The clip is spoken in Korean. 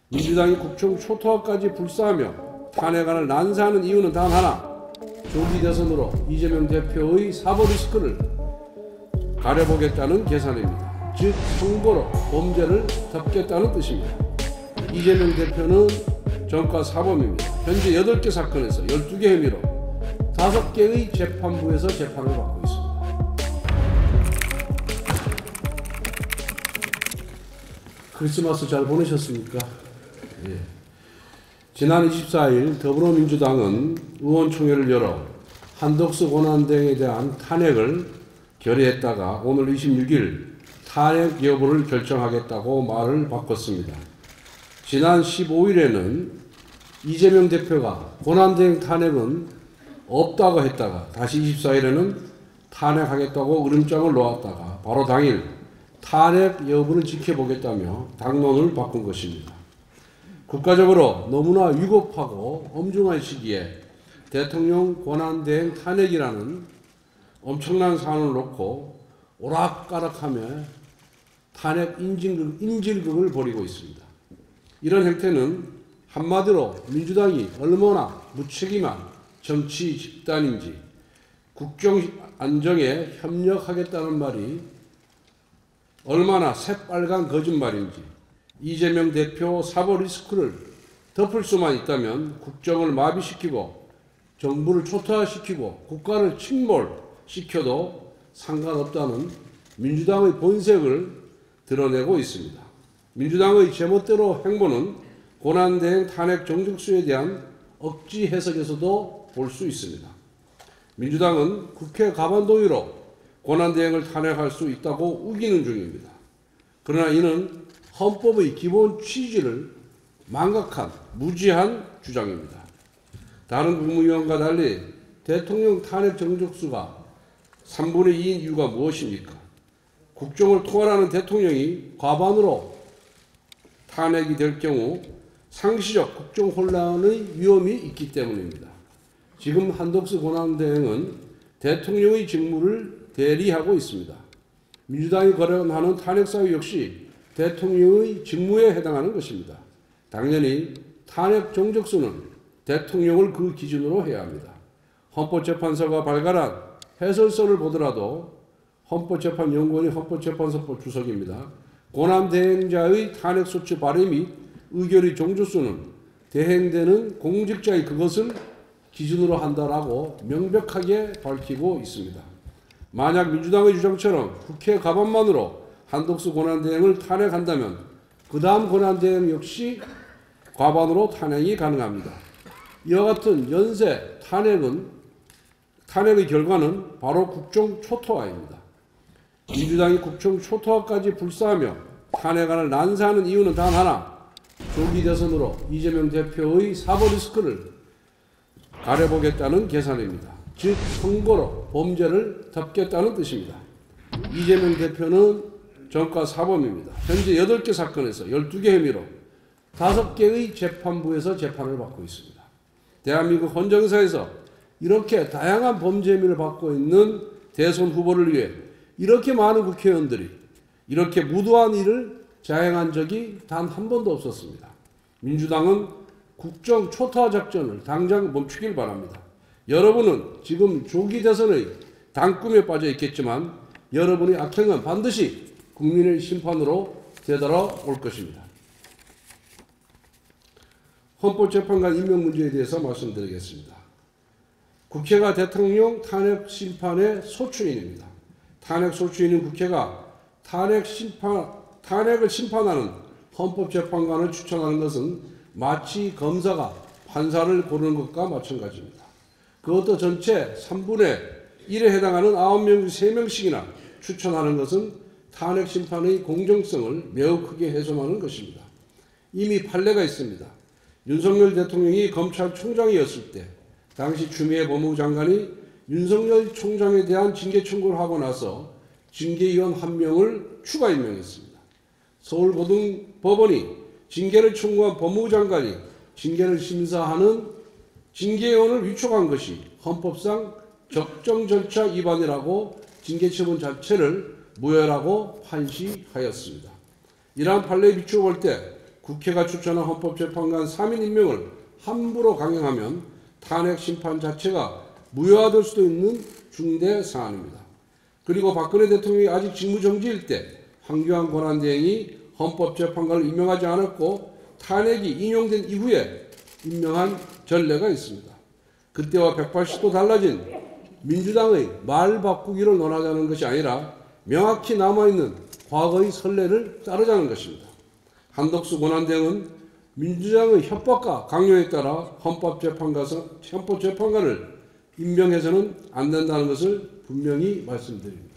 민주당이 국정 초토화까지 불사하며 탄핵안을 난사하는 이유는 단 하나, 조기 대선으로 이재명 대표의 사법 리스크를 가려보겠다는 계산입니다. 즉 선거로 범죄를 덮겠다는 뜻입니다. 이재명 대표는 전과 사범입니다. 현재 8개 사건에서 12개 혐의로 5개의 재판부에서 재판을 받고 있습니다. 크리스마스 잘 보내셨습니까? 예. 지난 24일 더불어민주당은 의원총회를 열어 한덕수 권한대행에 대한 탄핵을 결의했다가 오늘 26일 탄핵 여부를 결정하겠다고 말을 바꿨습니다. 지난 15일에는 이재명 대표가 권한대행 탄핵은 없다고 했다가 다시 24일에는 탄핵하겠다고 으름장을 놓았다가 바로 당일 탄핵 여부를 지켜보겠다며 당론을 바꾼 것입니다. 국가적으로 너무나 위급하고 엄중한 시기에 대통령 권한대행 탄핵이라는 엄청난 사안을 놓고 오락가락하며 탄핵 인질극을 벌이고 있습니다. 이런 행태는 한마디로 민주당이 얼마나 무책임한 정치 집단인지, 국정 안정에 협력하겠다는 말이 얼마나 새빨간 거짓말인지, 이재명 대표 사법 리스크를 덮을 수만 있다면 국정을 마비시키고 정부를 초토화시키고 국가를 침몰시켜도 상관없다는 민주당의 본색을 드러내고 있습니다. 민주당의 제멋대로 행보는 권한대행 탄핵 정족수에 대한 억지 해석에서도 볼 수 있습니다. 민주당은 국회 과반동의로 권한대행을 탄핵할 수 있다고 우기는 중입니다. 그러나 이는 헌법의 기본 취지를 망각한 무지한 주장입니다. 다른 국무위원과 달리 대통령 탄핵 정족수가 3분의 2인 이유가 무엇입니까? 국정을 통할하는 대통령이 과반으로 탄핵이 될 경우 상시적 국정 혼란의 위험이 있기 때문입니다. 지금 한덕수 권한대행은 대통령의 직무를 대리하고 있습니다. 민주당이 거론하는 탄핵사유 역시 대통령의 직무에 해당하는 것입니다. 당연히 탄핵 정족수는 대통령을 그 기준으로 해야 합니다. 헌법재판소가 발간한 해설서를 보더라도 헌법재판연구원이 헌법재판소법 주석입니다. 권한대행자의 탄핵소추 발의 및 의결의 정족수는 대행되는 공직자의 그것을 기준으로 한다라고 명백하게 밝히고 있습니다. 만약 민주당의 주장처럼 국회 과반만으로 한덕수 권한대행을 탄핵한다면 그 다음 권한대행 역시 과반으로 탄핵이 가능합니다. 이와 같은 연쇄 탄핵의 결과는 바로 국정 초토화입니다. 민주당이 국정 초토화까지 불사하며 탄핵안을 난사하는 이유는 단 하나, 조기 대선으로 이재명 대표의 사법 리스크를 가려보겠다는 계산입니다. 즉 선거로 범죄를 덮겠다는 뜻입니다. 이재명 대표는 전과 사범입니다. 현재 8개 사건에서 12개 혐의로 5개의 재판부에서 재판을 받고 있습니다. 대한민국 헌정사에서 이렇게 다양한 범죄 혐의를 받고 있는 대선 후보를 위해 이렇게 많은 국회의원들이 이렇게 무도한 일을 자행한 적이 단 한 번도 없었습니다. 민주당은 국정 초토화 작전을 당장 멈추길 바랍니다. 여러분은 지금 조기 대선의 단꿈에 빠져 있겠지만 여러분의 악행은 반드시 국민의 심판으로 되돌아올 것입니다. 헌법재판관 임명 문제에 대해서 말씀드리겠습니다. 국회가 대통령 탄핵 심판의 소추인입니다. 탄핵 소추인인 국회가 탄핵을 심판하는 헌법재판관을 추천하는 것은 마치 검사가 판사를 고르는 것과 마찬가지입니다. 그것도 전체 3분의 1에 해당하는 9명 중 3명씩이나 추천하는 것은 탄핵 심판의 공정성을 매우 크게 훼손하는 것입니다. 이미 판례가 있습니다. 윤석열 대통령이 검찰총장이었을 때 당시 추미애 법무부 장관이 윤석열 총장에 대한 징계 청구를 하고 나서 징계위원 1명을 추가 임명했습니다. 서울고등법원이 징계를 청구한 법무부 장관이 징계를 심사하는 징계위원을 위촉한 것이 헌법상 적정 절차 위반이라고 징계 처분 자체를 무효라고 판시하였습니다. 이러한 판례에 비추어 볼 때 국회가 추천한 헌법재판관 3인 임명을 함부로 강행하면 탄핵 심판 자체가 무효화될 수도 있는 중대 사안입니다. 그리고 박근혜 대통령이 아직 직무정지일 때 황교안 권한대행이 헌법재판관을 임명하지 않았고 탄핵이 인용된 이후에 임명한 전례가 있습니다. 그때와 180도 달라진 민주당의 말 바꾸기를 논하자는 것이 아니라 명확히 남아있는 과거의 선례를 따르자는 것입니다. 한덕수 권한대행은 민주당의 협박과 강요에 따라 헌법재판관을 임명해서는 안 된다는 것을 분명히 말씀드립니다.